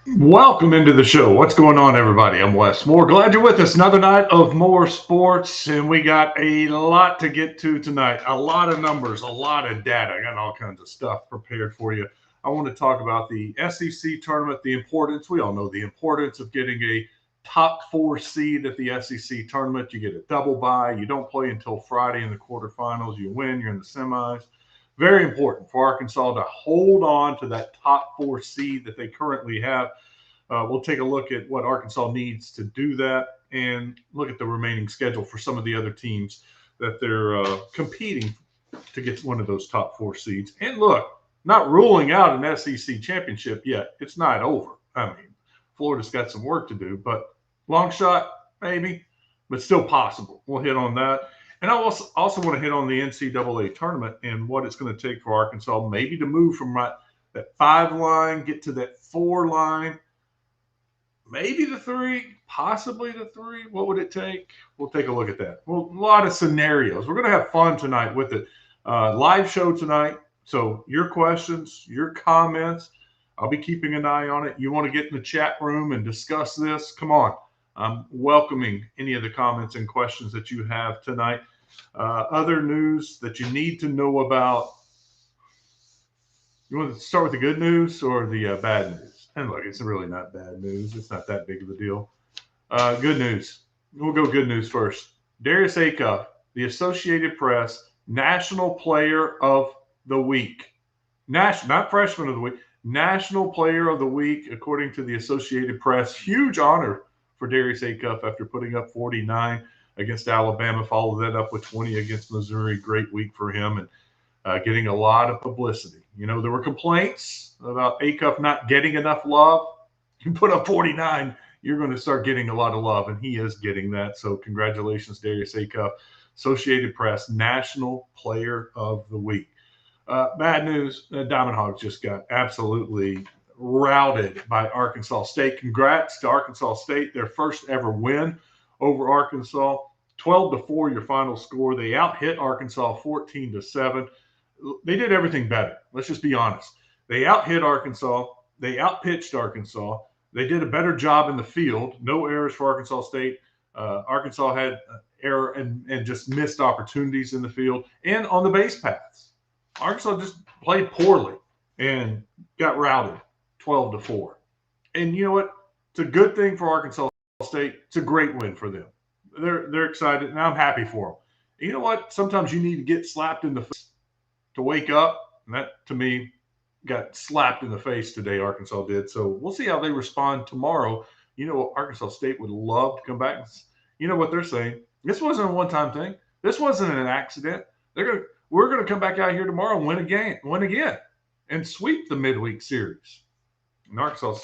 Welcome into the show. What's going on, everybody? I'm Wes Moore. Glad you're with us. Another night of more sports, and we got a lot to get to tonight. A lot of numbers, a lot of data. I got all kinds of stuff prepared for you. I want to talk about the SEC tournament, the importance. We all know the importance of getting a top four seed at the SEC tournament. You get a double bye. You don't play until Friday in the quarterfinals. You win, you're in the semis. Very important for Arkansas to hold on to that top four seed that they currently have. We'll take a look at what Arkansas needs to do that and look at the remaining schedule for some of the other teams that they're competing to get one of those top four seeds. And look, not ruling out an SEC championship yet. It's not over. I mean, Florida's got some work to do, but long shot, maybe, but still possible. We'll hit on that. And I also want to hit on the NCAA tournament and what it's going to take for Arkansas maybe to move from that five line, get to that four line, maybe the three, possibly the three. What would it take? We'll take a look at that. Well, a lot of scenarios. We're going to have fun tonight with it. Live show tonight. So your questions, your comments, I'll be keeping an eye on it. You want to get in the chat room and discuss this? Come on. I'm welcoming any of the comments and questions that you have tonight. Other news that you need to know about. You want to start with the good news or the bad news? And look, it's really not bad news. It's not that big of a deal. Good news. We'll go good news first. Darius Acuff, the Associated Press National Player of the Week. Not Freshman of the Week. National Player of the Week, according to the Associated Press. Huge honor for Darius Acuff after putting up 49 against Alabama. Followed that up with 20 against Missouri. Great week for him and getting a lot of publicity. You know, there were complaints about Acuff not getting enough love. You put up 49, you're going to start getting a lot of love, and he is getting that. So congratulations, Darius Acuff, Associated Press National Player of the Week. Bad news, Diamond Hogs just got absolutely routed by Arkansas State. Congrats to Arkansas State, their first ever win over Arkansas. 12-4, your final score. They out-hit Arkansas 14-7. They did everything better. Let's just be honest. They out-hit Arkansas. They out-pitched Arkansas. They did a better job in the field. No errors for Arkansas State. Arkansas had error and just missed opportunities in the field and on the base paths. Arkansas just played poorly and got routed 12-4. And you know what? It's a good thing for Arkansas State. It's a great win for them. They're excited, and I'm happy for them. You know what? Sometimes you need to get slapped in the face to wake up. And that, to me, got slapped in the face today, Arkansas did. So we'll see how they respond tomorrow. You know, Arkansas State would love to come back. You know what they're saying? This wasn't a one-time thing. This wasn't an accident. We're gonna come back out here tomorrow and win again, and sweep the midweek series. And Arkansas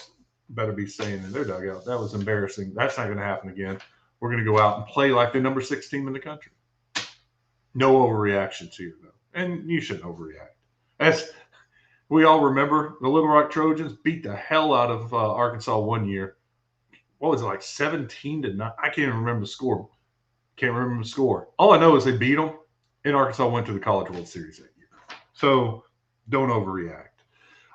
better be saying in their dugout, that was embarrassing. That's not going to happen again. We're going to go out and play like the number 6 team in the country. No overreactions here, though. And you shouldn't overreact. As we all remember, the Little Rock Trojans beat the hell out of Arkansas one year. What was it, like 17-9? I can't even remember the score. All I know is they beat them, and Arkansas went to the College World Series that year. So don't overreact.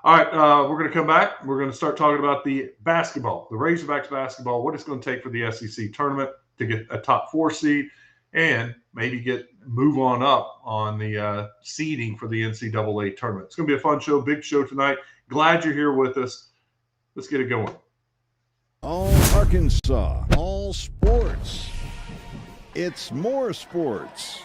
All right, we're going to come back. We're going to start talking about the basketball, the Razorbacks basketball, what it's going to take for the SEC tournament to get a top 4 seed and maybe move on up on the seeding for the NCAA tournament. It's going to be a fun show, big show tonight. Glad you're here with us. Let's get it going. All Arkansas, all sports. It's more sports.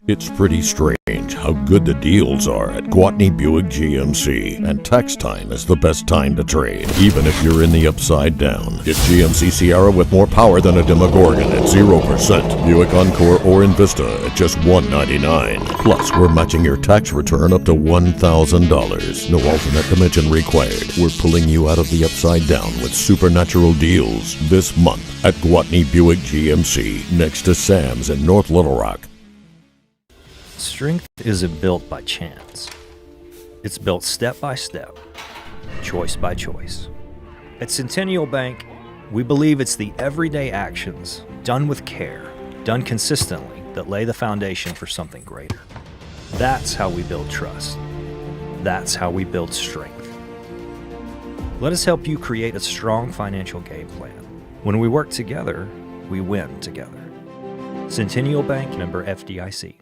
It's pretty strange how good the deals are at Gwatney Buick GMC, and tax time is the best time to trade, even if you're in the upside down. Get GMC Sierra with more power than a Demogorgon at 0%, Buick Encore or Invista at just $199. Plus, we're matching your tax return up to $1,000. No alternate dimension required. We're pulling you out of the upside down with supernatural deals this month at Gwatney Buick GMC, next to Sam's in North Little Rock. Strength isn't built by chance. It's built step by step, choice by choice. At Centennial Bank, we believe it's the everyday actions, done with care, done consistently, that lay the foundation for something greater. That's how we build trust. That's how we build strength. Let us help you create a strong financial game plan. When we work together, we win together. Centennial Bank, member FDIC.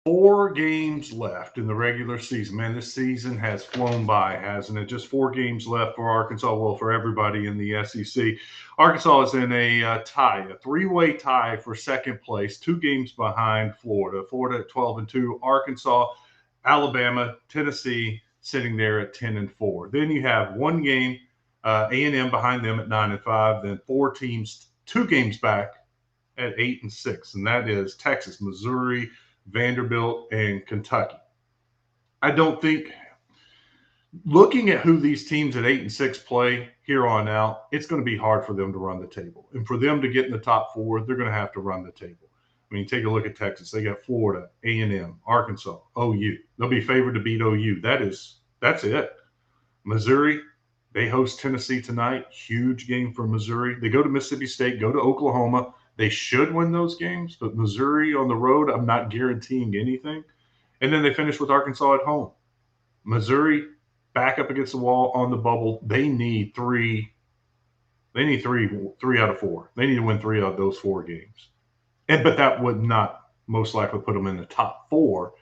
4 games left in the regular season. Man, this season has flown by, hasn't it? Just 4 games left for Arkansas. Well, for everybody in the SEC. Arkansas is in a tie, a 3-way tie for second place, 2 games behind Florida. Florida at 12-2, Arkansas, Alabama, Tennessee sitting there at 10-4. Then you have 1 game, A&M behind them at 9-5. Then 4 teams, 2 games back at 8-6, and that is Texas, Missouri, Vanderbilt, and Kentucky. I don't think, looking at who these teams at 8-6 play here on out, it's going to be hard for them to run the table. And for them to get in the top 4, they're going to have to run the table. I mean, take a look at Texas. They got Florida, A&M, Arkansas, OU. They'll be favored to beat OU. That's it. Missouri, they host Tennessee tonight. Huge game for Missouri. They go to Mississippi State, go to Oklahoma. They should win those games, but Missouri on the road, I'm not guaranteeing anything. And then they finish with Arkansas at home. Missouri back up against the wall on the bubble. They need three out of 4. They need to win 3 out of those 4 games. But that would not most likely put them in the top 4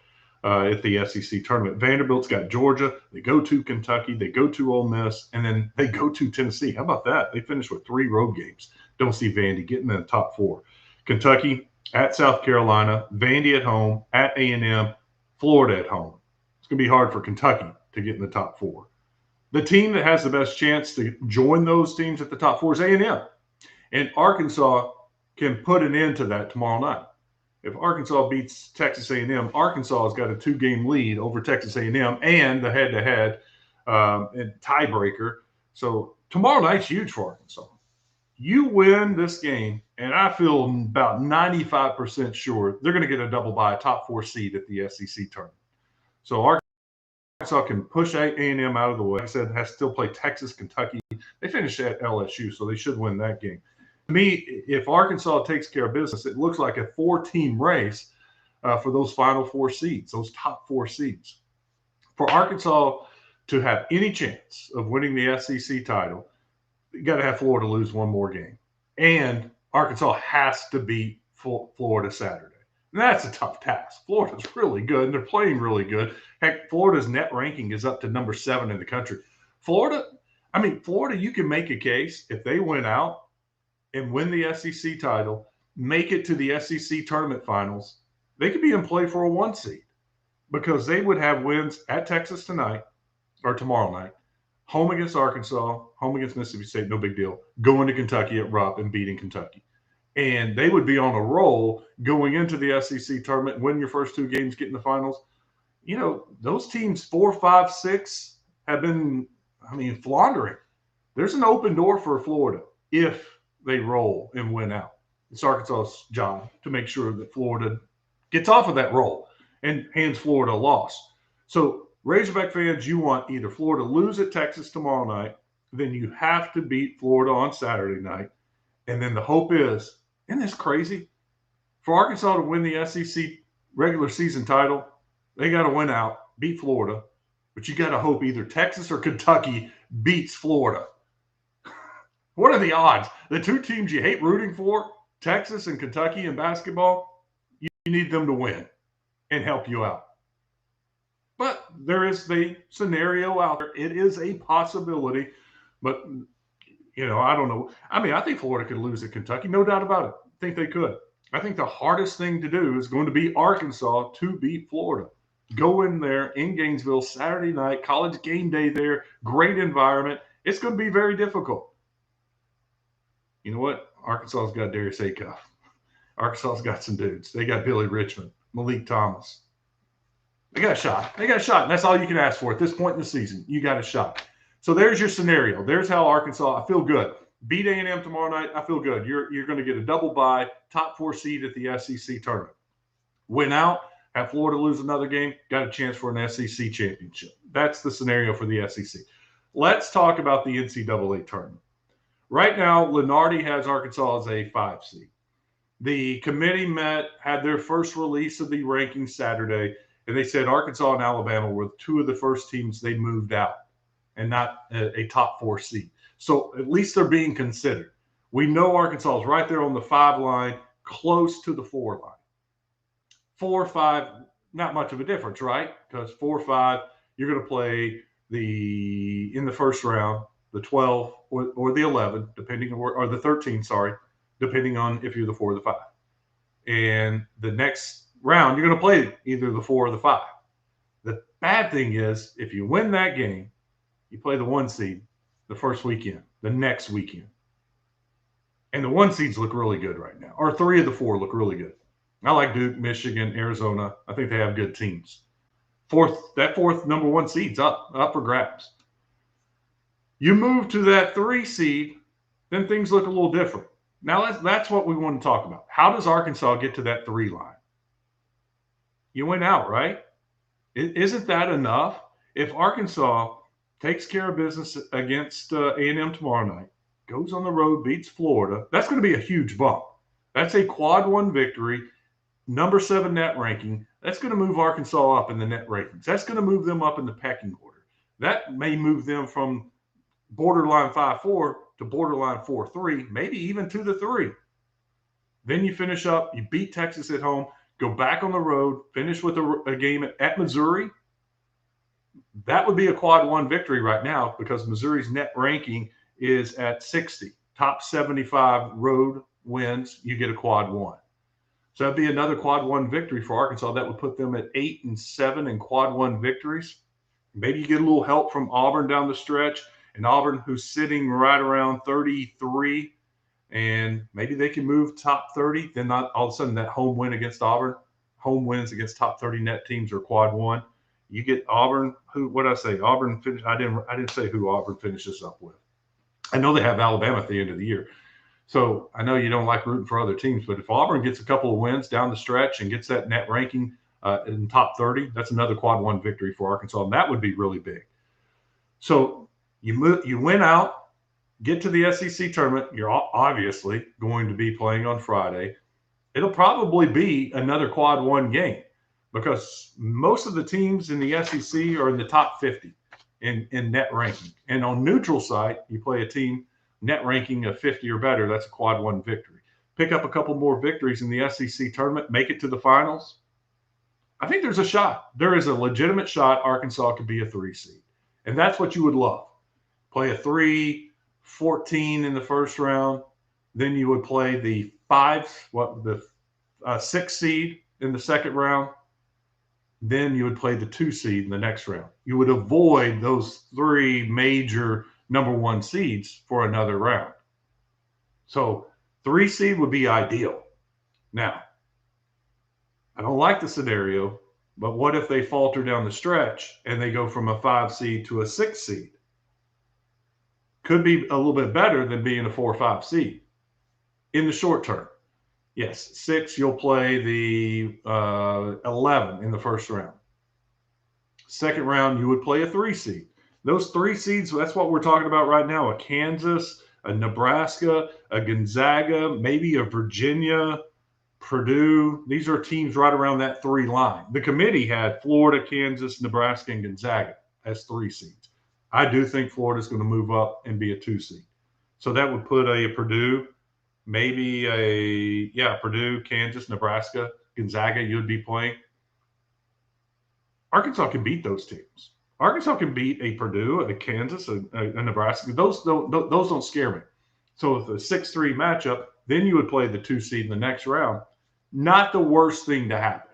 at the SEC tournament. Vanderbilt's got Georgia. They go to Kentucky. They go to Ole Miss. And then they go to Tennessee. How about that? They finish with 3 road games. Don't see Vandy getting in the top 4. Kentucky at South Carolina, Vandy at home, at A&M, Florida at home. It's going to be hard for Kentucky to get in the top 4. The team that has the best chance to join those teams at the top 4 is A&M. And Arkansas can put an end to that tomorrow night. If Arkansas beats Texas A&M, Arkansas has got a 2-game lead over Texas A&M and the head-to-head and tiebreaker. So tomorrow night's huge for Arkansas. You win this game, and I feel about 95% sure they're going to get a double bye, top 4 seed at the SEC tournament. So Arkansas can push A&M out of the way. Like I said, has to still play Texas, Kentucky. They finished at LSU, so they should win that game. To me, if Arkansas takes care of business, it looks like a 4-team race for those final 4 seeds, those top 4 seeds. For Arkansas to have any chance of winning the SEC title, you got to have Florida lose 1 more game. And Arkansas has to beat Florida Saturday. And that's a tough task. Florida's really good, and they're playing really good. Heck, Florida's net ranking is up to number 7 in the country. Florida, you can make a case if they win out and win the SEC title, make it to the SEC tournament finals, they could be in play for a 1 seed because they would have wins at Texas tonight or tomorrow night, home against Arkansas, home against Mississippi State, no big deal, going to Kentucky at Rupp and beating Kentucky. And they would be on a roll going into the SEC tournament, win your first 2 games, get in the finals. You know, those teams 4, 5, 6 have been, floundering. There's an open door for Florida if they roll and win out. It's Arkansas's job to make sure that Florida gets off of that roll and hands Florida a loss. So Razorback fans, you want either Florida lose at Texas tomorrow night, then you have to beat Florida on Saturday night. And then the hope is, isn't this crazy? For Arkansas to win the SEC regular season title, they got to win out, beat Florida. But you got to hope either Texas or Kentucky beats Florida. What are the odds? The 2 teams you hate rooting for, Texas and Kentucky in basketball, you need them to win and help you out. But there is the scenario out there. It is a possibility. But, I don't know. I think Florida could lose at Kentucky. No doubt about it. I think they could. I think the hardest thing to do is going to be Arkansas to beat Florida. Go in there in Gainesville Saturday night, college game day there, great environment. It's going to be very difficult. You know what? Arkansas's got Darius Acuff. Arkansas's got some dudes. They got Billy Richmond, Malik Thomas. They got a shot. And that's all you can ask for at this point in the season. You got a shot. So there's your scenario. There's how Arkansas, I feel good. Beat A&M tomorrow night, I feel good. You're going to get a double bye, top 4 seed at the SEC tournament. Win out, have Florida lose another game, got a chance for an SEC championship. That's the scenario for the SEC. Let's talk about the NCAA tournament. Right now, Lenardi has Arkansas as a 5 seed. The committee had their first release of the rankings Saturday, and they said Arkansas and Alabama were 2 of the first teams they moved out. and not a top 4 seed. So at least they're being considered. We know Arkansas is right there on the 5 line, close to the 4 line. 4, 5, not much of a difference, right? Because 4, 5, you're going to play in the first round, the 12 or the 11, depending on or the 13, sorry, depending on if you're the 4 or the 5. And the next round, you're going to play either the 4 or the 5. The bad thing is, if you win that game, you play the 1 seed the first weekend, the next weekend. And the 1 seeds look really good right now, or 3 of the 4 look really good. I like Duke, Michigan, Arizona. I think they have good teams. That fourth number 1 seed's up for grabs. You move to that 3 seed, then things look a little different. Now that's what we want to talk about. How does Arkansas get to that 3 line? You went out, right? Isn't that enough? If Arkansas takes care of business against A&M tomorrow night, goes on the road, beats Florida, that's going to be a huge bump. That's a quad 1 victory, number 7 net ranking. That's going to move Arkansas up in the net rankings. That's going to move them up in the pecking order. That may move them from borderline 5-4 to borderline 4-3, maybe even to the 3. Then you finish up, you beat Texas at home, go back on the road, finish with a game at Missouri. That would be a quad 1 victory right now because Missouri's net ranking is at 60. Top 75 road wins, you get a quad 1. So that'd be another quad 1 victory for Arkansas. That would put them at 8-7 in quad 1 victories. Maybe you get a little help from Auburn down the stretch, and Auburn, who's sitting right around 33, and maybe they can move top 30. Then not all of a sudden that home win against Auburn, home wins against top 30 net teams are quad 1. You get Auburn. What did I say? Auburn finished. I didn't say who Auburn finishes up with. I know they have Alabama at the end of the year. So I know you don't like rooting for other teams, but if Auburn gets a couple of wins down the stretch and gets that net ranking in top 30, that's another quad 1 victory for Arkansas, and that would be really big. So you win out, get to the SEC tournament. You're obviously going to be playing on Friday. It'll probably be another quad 1 game because most of the teams in the SEC are in the top 50 in net ranking. And on neutral site, you play a team net ranking of 50 or better, that's a quad 1 victory. Pick up a couple more victories in the SEC tournament, make it to the finals. I think there's a shot. There is a legitimate shot Arkansas could be a 3 seed. And that's what you would love. Play a 3-14 in the first round. Then you would play the 6 seed in the second round. Then you would play the 2 seed in the next round. You would avoid those 3 major number 1 seeds for another round. So 3 seed would be ideal. Now, I don't like the scenario, but what if they falter down the stretch and they go from a 5 seed to a 6 seed? Could be a little bit better than being a 4 or 5 seed in the short term. Yes, 6, you'll play the 11 in the first round. Second round, you would play a 3 seed. Those 3 seeds, that's what we're talking about right now. A Kansas, a Nebraska, a Gonzaga, maybe a Virginia, Purdue. These are teams right around that 3 line. The committee had Florida, Kansas, Nebraska, and Gonzaga as 3 seeds. I do think Florida's going to move up and be a 2 seed. So that would put a Purdue, maybe Purdue, Kansas, Nebraska, Gonzaga you would be playing. Arkansas can beat those teams. Arkansas can beat a Purdue, a Kansas, a Nebraska. Those don't scare me. So with a 6-3 matchup, then you would play the 2 seed in the next round. Not the worst thing to happen.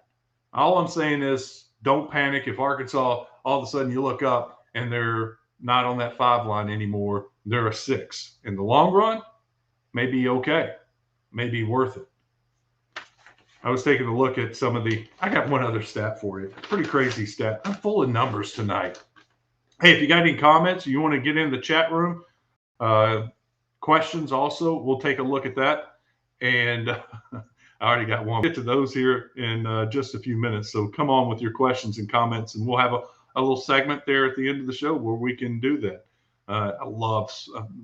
All I'm saying is don't panic if Arkansas, all of a sudden you look up and they're not on that 5 line anymore. They're a 6. In the long run, maybe okay. Maybe worth it. I was taking a look at I got one other stat for you. Pretty crazy stat. I'm full of numbers tonight. Hey, if you got any comments, you want to get in the chat room, questions also, we'll take a look at that. And I already got one. We'll get to those here in just a few minutes. So come on with your questions and comments, and we'll have a little segment there at the end of the show where we can do that. I love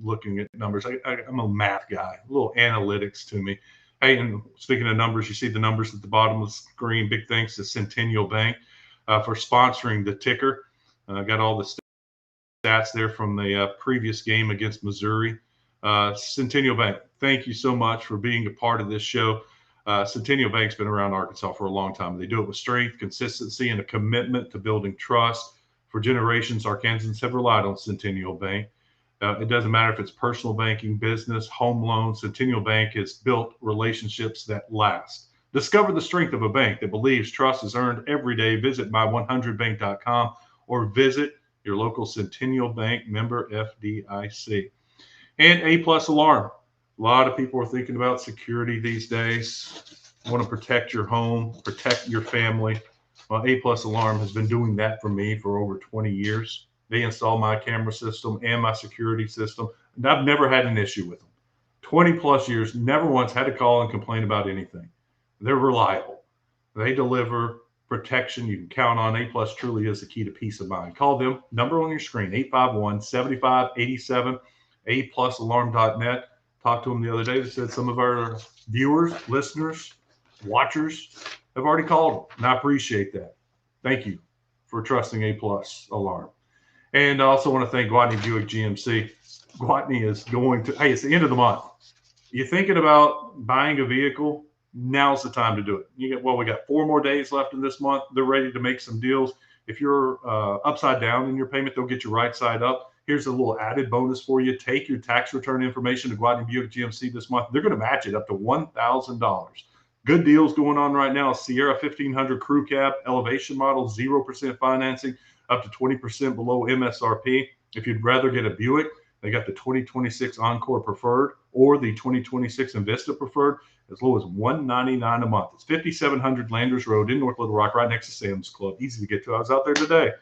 looking at numbers. I'm a math guy, a little analytics to me. Hey, and speaking of numbers, you see the numbers at the bottom of the screen. Big thanks to Centennial Bank for sponsoring the ticker. Got all the stats there from the previous game against Missouri. Centennial Bank, thank you so much for being a part of this show. Centennial Bank's been around Arkansas for a long time. They do it with strength, consistency, and a commitment to building trust. For generations, Arkansans have relied on Centennial Bank. It doesn't matter if it's personal banking, business, home loans. Centennial Bank has built relationships that last. Discover the strength of a bank that believes trust is earned every day. Visit my100bank.com or visit your local Centennial Bank member FDIC. And A-plus alarm. A lot of people are thinking about security these days. Want to protect your home, protect your family. Well, A-plus alarm has been doing that for me for over 20 years. They install my camera system and my security system, and I've never had an issue with them. 20 plus years, never once had to call and complain about anything. They're reliable. They deliver protection you can count on. A-plus truly is the key to peace of mind. Call them, number on your screen, 851-7587, aplusalarm.net. Talked to them the other day. They said some of our viewers, listeners, watchers have already called them, and I appreciate that. Thank you for trusting A-plus alarm. And I also want to thank Gwatney Buick GMC. Gwatney is going to, hey, it's the end of the month. You're thinking about buying a vehicle, now's the time to do it. We got 4 more days left in this month. They're ready to make some deals. If you're upside down in your payment, they'll get you right side up. Here's a little added bonus for you. Take your tax return information to Gwatney Buick GMC this month. They're going to match it up to $1,000. Good deals going on right now. Sierra 1500 Crew Cab, elevation model, 0% financing, up to 20% below MSRP. If you'd rather get a Buick, they got the 2026 Encore Preferred or the 2026 Invista Preferred, as low as $199 a month. It's 5700 Landers Road in North Little Rock, right next to Sam's Club. Easy to get to. I was out there today.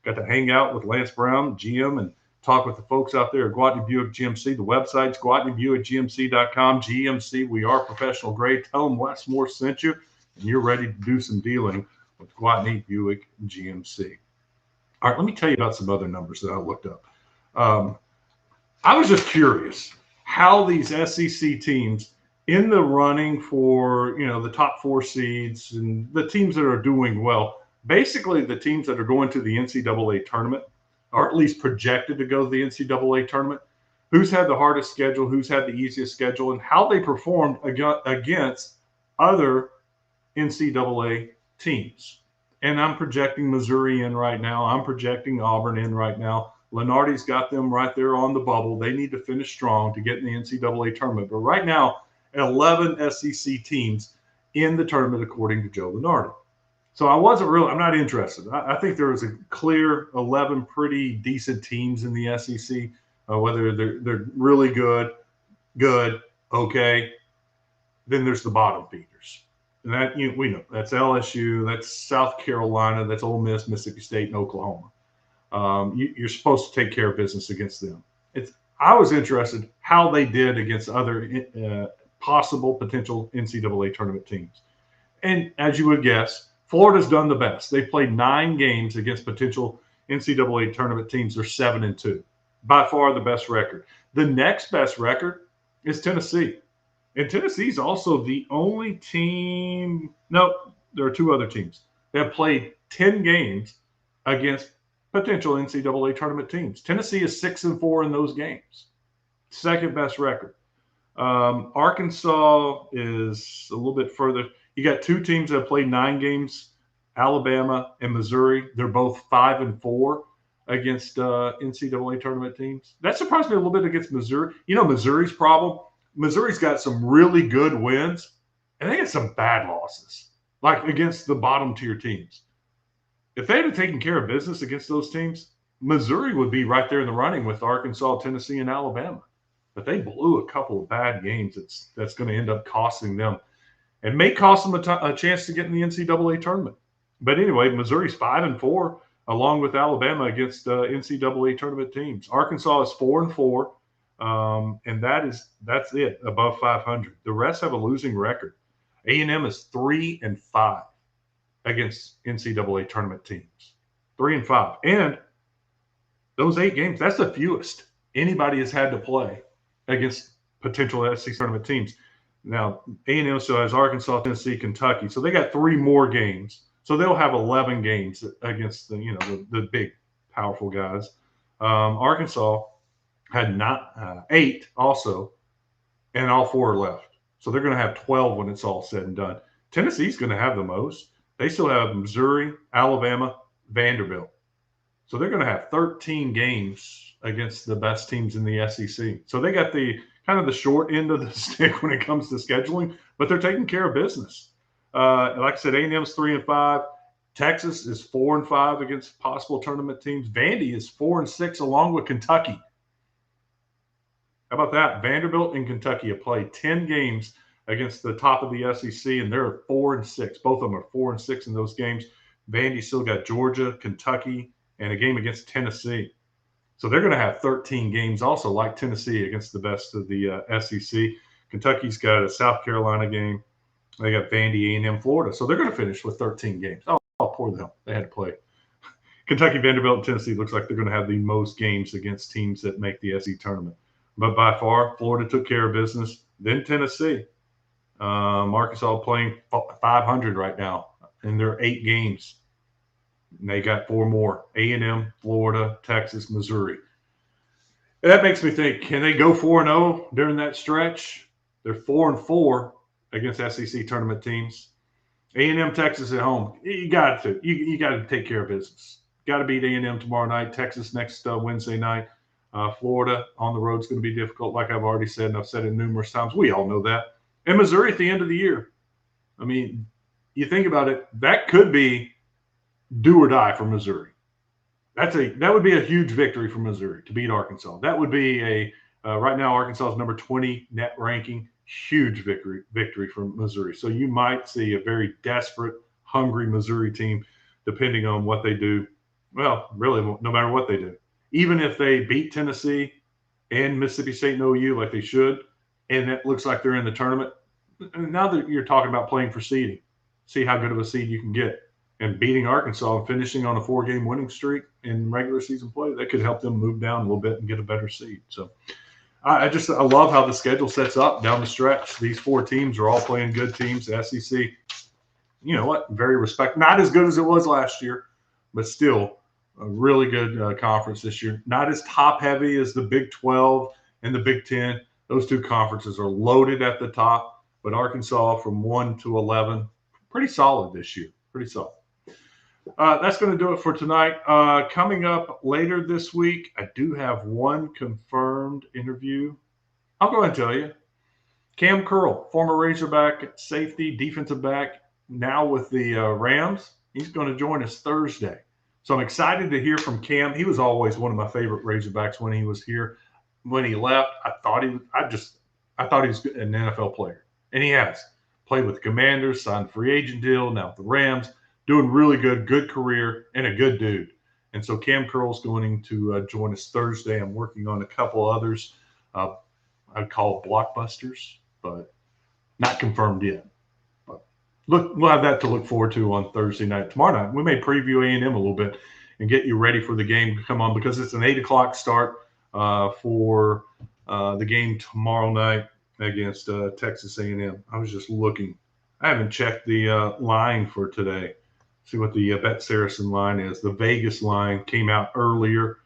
Got to hang out with Lance Brown, GM, and talk with the folks out there at Gwatney Buick GMC. The website's GwatneyBuickGMC.com. GMC, we are professional grade. Tell them Wes Moore sent you, and you're ready to do some dealing with Gwatney Buick GMC. All right, let me tell you about some other numbers that I looked up. I was just curious how these SEC teams in the running for, the top 4 seeds and the teams that are doing well, basically the teams that are going to the NCAA tournament, or at least projected to go to the NCAA tournament, who's had the hardest schedule, who's had the easiest schedule, and how they performed against other NCAA teams. And I'm projecting Missouri in right now. I'm projecting Auburn in right now. Lenardi's got them right there on the bubble. They need to finish strong to get in the NCAA tournament. But right now, 11 SEC teams in the tournament, according to Joe Lenardi. So I'm not interested. I think there is a clear 11 pretty decent teams in the SEC, whether they're really good, okay. Then there's the bottom feeders. And that we know that's LSU, that's South Carolina, that's Ole Miss, Mississippi State, and Oklahoma. You're supposed to take care of business against them. I was interested how they did against other possible potential NCAA tournament teams. And as you would guess, Florida's done the best. They played 9 games against potential NCAA tournament teams. They're 7-2, by far the best record. The next best record is Tennessee. And Tennessee's also the only team. No, there are 2 other teams that have played 10 games against potential NCAA tournament teams. Tennessee is 6-4 in those games. Second best record. Arkansas is a little bit further. You got 2 teams that have played 9 games, Alabama and Missouri. They're both 5-4 against NCAA tournament teams. That surprised me a little bit against Missouri. Missouri's problem? Missouri's got some really good wins, and they got some bad losses, like against the bottom tier teams. If they had taken care of business against those teams, Missouri would be right there in the running with Arkansas, Tennessee, and Alabama. But they blew a couple of bad games that's going to end up costing them and may cost them a chance to get in the NCAA tournament. But anyway, Missouri's 5-4 along with Alabama against NCAA tournament teams. Arkansas is 4-4, and that's it, above 500. The rest have a losing record. A&M is 3-5 against NCAA tournament teams. 3-5. And those 8 games, that's the fewest anybody has had to play against potential SEC tournament teams. Now, A&M still has Arkansas, Tennessee, Kentucky. So they got 3 more games. So they'll have 11 games against the big, powerful guys. Arkansas had not 8 also, and all 4 are left. So they're going to have 12 when it's all said and done. Tennessee's going to have the most. They still have Missouri, Alabama, Vanderbilt. So they're going to have 13 games against the best teams in the SEC. So they got the kind of the short end of the stick when it comes to scheduling, but they're taking care of business. Like I said, A&M's 3-5. Texas is 4-5 against possible tournament teams. Vandy is 4-6 along with Kentucky. How about that? Vanderbilt and Kentucky have played 10 games against the top of the SEC, and they're 4-6. Both of them are 4-6 in those games. Vandy still got Georgia, Kentucky, and a game against Tennessee. So they're going to have 13 games also, like Tennessee, against the best of the SEC. Kentucky's got a South Carolina game. They got Vandy, A&M, Florida. So they're going to finish with 13 games. Oh, poor them. They had to play. Kentucky, Vanderbilt, and Tennessee looks like they're going to have the most games against teams that make the SEC tournament. But by far, Florida took care of business. Then Tennessee. Arkansas playing 500 right now, and they're 8 games. And they got 4 more: A&M, Florida, Texas, Missouri. And that makes me think: can they go 4-0 during that stretch? They're 4-4 against SEC tournament teams. A&M, Texas at home. You got to. You got to take care of business. Got to beat A&M tomorrow night. Texas next Wednesday night. Florida on the road is going to be difficult, like I've already said, and I've said it numerous times. We all know that. And Missouri at the end of the year. I mean, you think about it, that could be do or die for Missouri. That would be a huge victory for Missouri to beat Arkansas. That would be right now Arkansas is number 20 net ranking. Huge victory for Missouri. So you might see a very desperate, hungry Missouri team, depending on what they do. Well, really, no matter what they do. Even if they beat Tennessee and Mississippi State and OU like they should, and it looks like they're in the tournament, now that you're talking about playing for seeding, see how good of a seed you can get. And beating Arkansas and finishing on a 4-game winning streak in regular season play, that could help them move down a little bit and get a better seed. So I love how the schedule sets up down the stretch. These 4 teams are all playing good teams. The SEC, you know what, very not as good as it was last year, but still a really good conference this year. Not as top heavy as the Big 12 and the Big 10. Those 2 conferences are loaded at the top, but Arkansas from 1 to 11, pretty solid this year. Pretty solid. That's going to do it for tonight. Coming up later this week, I do have one confirmed interview. I'll go ahead and tell you. Cam Curl, former Razorback safety, defensive back, now with the Rams. He's going to join us Thursday. So I'm excited to hear from Cam. He was always one of my favorite Razorbacks when he was here. When he left, I thought he was an NFL player, and he has played with the Commanders, signed a free agent deal, now with the Rams, doing really good career, and a good dude. And so Cam Curl's going to join us Thursday. I'm working on a couple others. I'd call blockbusters, but not confirmed yet. But we'll have that to look forward to on Thursday night. Tomorrow night, we may preview A&M a little bit and get you ready for the game to come on, because it's an 8 o'clock start for the game tomorrow night against Texas A&M. I was just looking. I haven't checked the line for today. See what the Bet Saracen line is. The Vegas line came out earlier,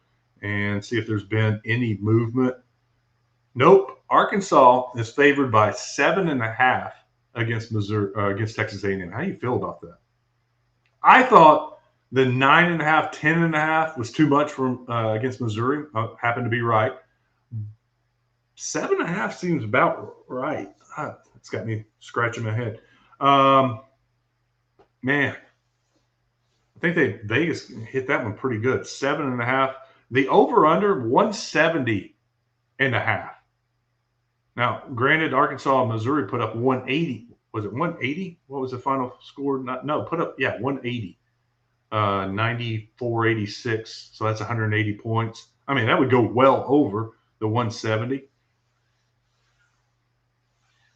and see if there's been any movement. Nope. Arkansas is favored by 7.5 against against Texas A&M. How do you feel about that? I thought the 9.5, 10.5 was too much from against Missouri. I happened to be right. 7.5 seems about right. It's got me scratching my head. Man, I think Vegas hit that one pretty good. 7.5. The over/under 170.5. Now, granted, Arkansas and Missouri put up 180. Was it 180? What was the final score? Put up 180. 94-86. So that's 180 points. I mean, that would go well over the 170.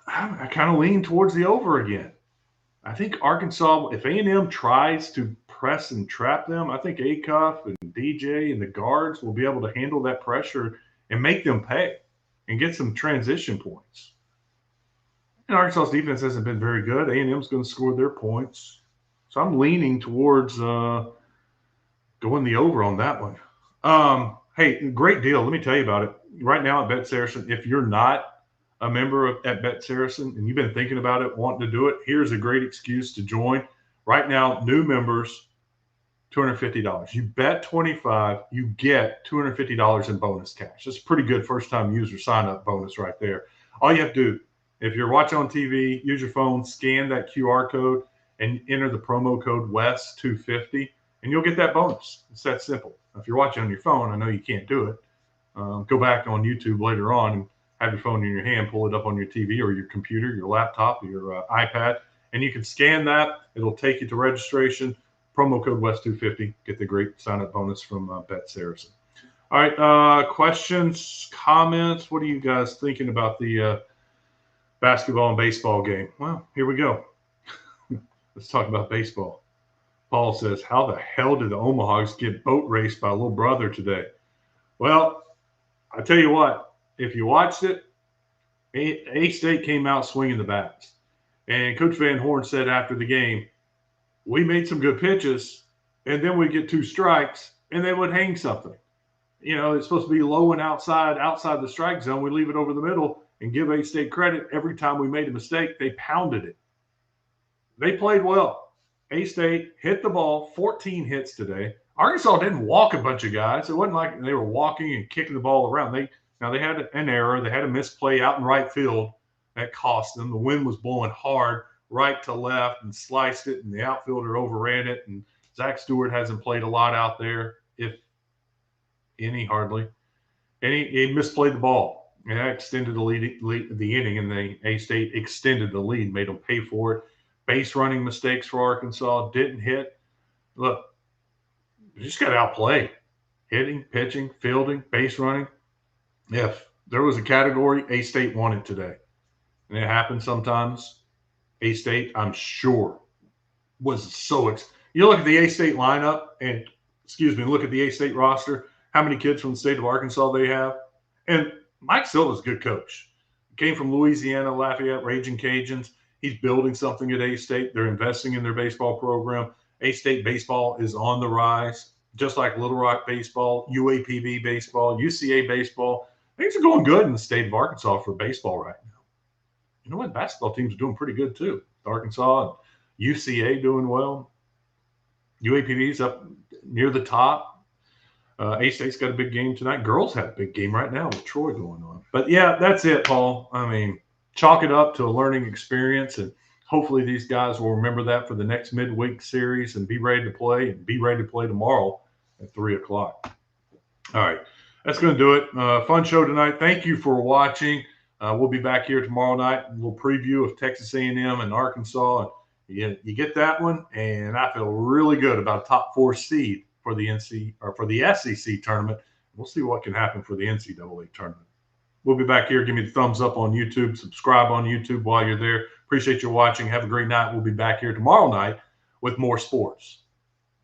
I kind of lean towards the over again. I think Arkansas, if A&M tries to press and trap them, I think Acuff and DJ and the guards will be able to handle that pressure and make them pay and get some transition points. And Arkansas's defense hasn't been very good. A&M's going to score their points. So I'm leaning towards going the over on that one. How Hey, great deal. Let me tell you about it. Right now at Bet Saracen, if you're not a member at Bet Saracen and you've been thinking about it, wanting to do it, here's a great excuse to join. Right now, new members, $250. You bet 25, you get $250 in bonus cash. That's a pretty good first-time user sign-up bonus right there. All you have to do, if you're watching on TV, use your phone, scan that QR code, and enter the promo code WEST250, and you'll get that bonus. It's that simple. If you're watching on your phone, I know you can't do it. Go back on YouTube later on and have your phone in your hand, pull it up on your TV or your computer, your laptop, or your iPad, and you can scan that. It'll take you to registration. Promo code WEST250. Get the great sign-up bonus from Bet Saracen. All right, questions, comments? What are you guys thinking about the basketball and baseball game? Well, here we go. Let's talk about baseball. Paul says, how the hell did the Omahawks get boat raced by little brother today? Well, I tell you what, if you watched it, A-State came out swinging the bats. And Coach Van Horn said after the game, we made some good pitches, and then we get 2 strikes, and they would hang something. You know, it's supposed to be low and outside the strike zone. We leave it over the middle and give A-State credit. Every time we made a mistake, they pounded it. They played well. A-State hit the ball, 14 hits today. Arkansas didn't walk a bunch of guys. It wasn't like they were walking and kicking the ball around. They had an error. They had a misplay out in right field that cost them. The wind was blowing hard right to left and sliced it, and the outfielder overran it. And Zach Stewart hasn't played a lot out there, if any, hardly. And he misplayed the ball. And that extended the inning, and the A-State extended the lead, made them pay for it. Base running mistakes for Arkansas, didn't hit. Look, you just got to outplay. Hitting, pitching, fielding, base running. If there was a category, A-State won it today. And it happens sometimes. A-State, I'm sure, was so you look at the A-State lineup and, look at the A-State roster, how many kids from the state of Arkansas they have. And Mike Silva's a good coach. Came from Louisiana, Lafayette, Raging Cajuns. He's building something at A-State. They're investing in their baseball program. A-State baseball is on the rise, just like Little Rock baseball, UAPB baseball, UCA baseball. Things are going good in the state of Arkansas for baseball right now. You know what? Basketball teams are doing pretty good too. Arkansas and UCA doing well. UAPB's up near the top. A-State's got a big game tonight. Girls have a big game right now with Troy going on. But, yeah, that's it, Paul. I mean, chalk it up to a learning experience, and hopefully these guys will remember that for the next midweek series and be ready to play tomorrow at 3 o'clock. All right, that's going to do it. Fun show tonight. Thank you for watching. We'll be back here tomorrow night. A little preview of Texas A&M and Arkansas. You get that one, and I feel really good about a top 4 seed for the SEC tournament. We'll see what can happen for the NCAA tournament. We'll be back here. Give me the thumbs up on YouTube. Subscribe on YouTube while you're there. Appreciate you watching. Have a great night. We'll be back here tomorrow night with more sports.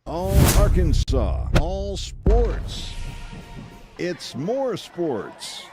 All Arkansas, all sports. It's more sports.